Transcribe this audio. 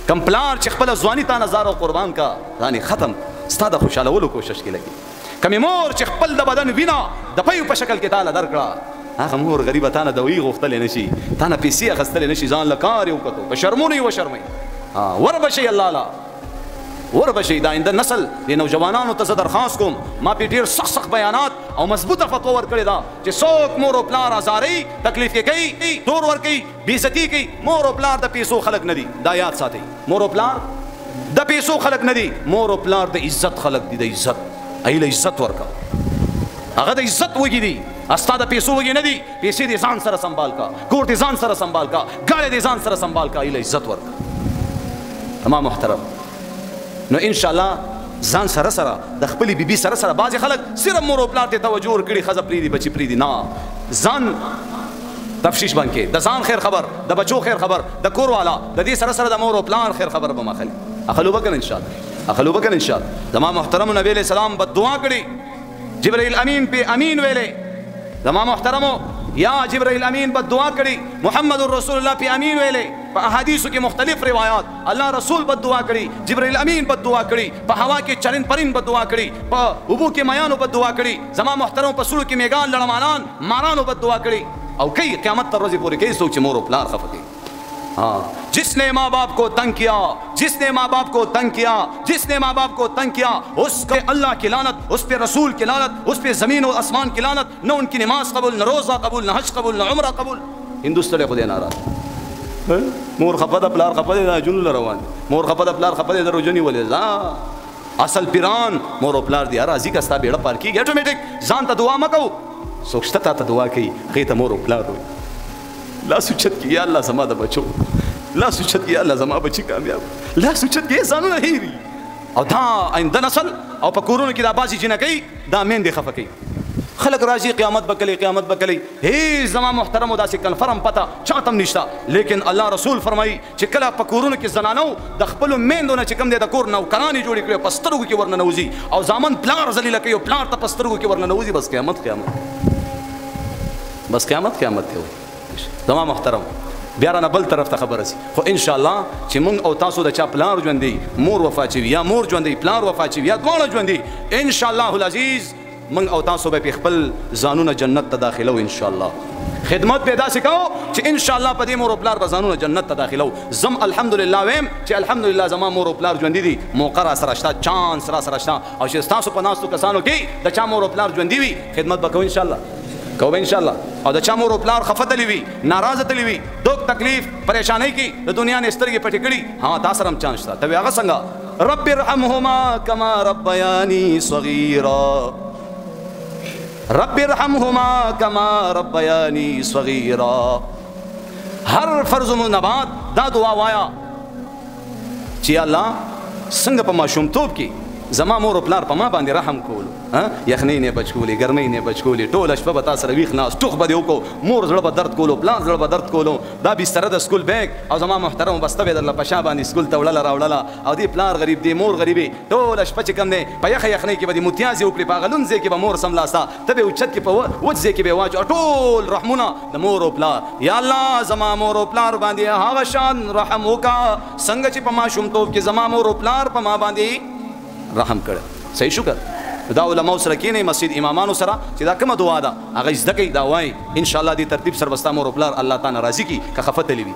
کم پلار چې خپل ځواني تا نظر او قربان کا ځاني ختم ستا د خوشالولو کوشش کې لګي کمې مور چې خپل د بدن وینا د پيو په شکل کې تعالی درکړه هغه مور غریبه تا نه دوی غوښتل نشي تا نه پیسې اخیستل نشي ځان له کار یو کتو په شرمونی و شرمي وربشي الله لا وربشي دا آینده نسل د نوجوانانو ته درخواست کوم ما په ډیر سخت بیانات او مضبوطه فتوا ورکړې ده چې څوک مور او پلار ازاري تکلیف کوي تور ور کوي بیزتی کوي مور او پلار د پیسو خلق نه دي دا یاد ساتئ مور او پلار د پیسو خلق نه دي مور او پلار د عزت خلق دي د عزت ایله عزت ورکا هغه د عزت وږي دي استا د پیسو وږي نه دي پیسې دې ځان سره سنبال کا کور دې ځان سره سنبال کا ګاړې دې ځان سره سنبال کا ایله عزت ورکا تمام محترم نو ان شاء الله ځان سره سره د خپل بیبي سره سره بعض خلک صرف مور او پلار ته توجه ورکړي خزه پری دي بچی پری دي نه ځان تفشیش بانکې د ځان خیر خبر د بچو خیر خبر د کور والا د دې سره سره د مور او پلار خیر خبر به مخلي اخلو بکن ان شاء الله اخلو بکن ان شاء الله تمام محترم نبی علیہ السلام بد دعا کړي جبرائیل امین په امین ویلې تمام محترمو یا جبرائیل امین بد دعا کړي محمد رسول الله په امین ویلې په احادیثو کې مختلف روایات الله رسول بد دعا کړي جبرائیل امین بد دعا کړي په هوا کې چرند پرند بد دعا کړي په اوبو کې میانو بد دعا کړي زما محترم په سړو کې میګان لړمانان مارانو بد دعا کړي او کوي قیامت تر ورځې پورې کوي څوک چې مور او پلار خفه کوي جس نے ماں باپ کو تنگ کیا جس نے ماں باپ کو تنگ کیا جس نے ماں باپ کو تنگ کیا اس پہ اللہ کی لعنت اس پہ رسول کی لعنت اس پہ زمین و آسمان کی لعنت نہ ان کی نماز قبول نہ روزہ قبول نہ حج قبول نہ عمرہ قبول ہندوستان خدای ناراض مور خفه ده پلار خفه ده جنون روان مور خفه ده پلار خفه ده روجنی ولې اصل پیران مور او پلار دی راضی کا ستا بیړه پار کیږي اټومیټک ځان ته دعا مکو سوچته ته دعا کوي هغه ته مور او پلار لا سوچت کی یا الله زما د بچو لا سوچت کی یا الله زما بچی کامیاب لا سوچت کی ځانو نه هیری او دا آینده نسل او په کورونو کې دا بازی چې نه کوي دا مین دی خفه کوي خلق راځي قیامت بکلی قیامت بکلی هی زما محترم دا سې کنفرم پتا چاتم نشتا لیکن الله رسول فرمایي چې کله په کورونو کې زنانو د خپل میندو نه چې کوم دی د کور نو کرانی جوړی کړي پسترګو کې ورنه نوځي او ځامن پلار ذلیل کوي او پلار ته پسترګو کې ورنه نوځي بس قیامت قیامت بس قیامت قیامت دی زما محترم بیا رانه بل طرف ته خبره سي خو ان شاء الله چې مونږ او تاسو د چا پلار ژوندې مور وفات شوي یا مور ژوندې پلار وفات شوي یا دواړه ژوندې ان شاء الله العزیز مونږ او تاسو به خپل ځانونه جنت ته داخلو ان شاء الله خدمت پیدا سکو چې ان شاء الله په دې مور او پلار به ځانونه جنت ته داخلو زم الحمدلله ویم چې الحمدلله زما مور او پلار ژوندې دي موقع را سره شته چانس را سره شته او چې تاسو په ناستو کسانو کې د چا مور او پلار ژوندې وي خدمت به کوو ان شاء الله کوو ان شاء الله او د چا مور او پلار خفه تللی وي ناراضه تللی وي دوک تکلیف پریشانی کې د دنیا نه سترګې پټې کړي ها تاسو هم چانس شته ته هغه څنګه رب ارحمهما کما ربیانی صغیرا رب ارحمهما کما ربیانی صغیرا هر فرض منبات دا دعا وایا چې الله څنګه په ماشومتوب کې زما مور او پلار په ما باندې رحم کول یخنۍ نه بچکولې ګرمۍ نه بچکولې ټوله شپه به تا سره ویښ ناست ټوخ به دې وکړو مور زړه به درد کولو پلار زړه به درد کولو دا بستره د سکول بیگ او زما محترم بسته به درله په شا باندې سکول ته وړله راوړله او دې پلار غریب دی مور غریبې ټوله شپه چې کوم دی په یخه یخنۍ کې به دې متیازې وکړي په هغه لوند ځای کې به مور سملاسته ته به اوچت کې په وچ ځای کې به واچو ټول رحمونه د مور او پلار یا الله زما مور او پلار باندې هغه شان رحم وکړه څنګه چې په ماشومتوب کې زما مور او پلار په ما باندې رحم کړه صحیح شکر دا علماء سره کېنئ مسجد امامانو سره چې دا کومه دعا ده هغه زده کوي دا وایي ان شاء الله دې ترتیب سره به ستا مور او پلار الله تعالی راضي کړي که خفه تللی وي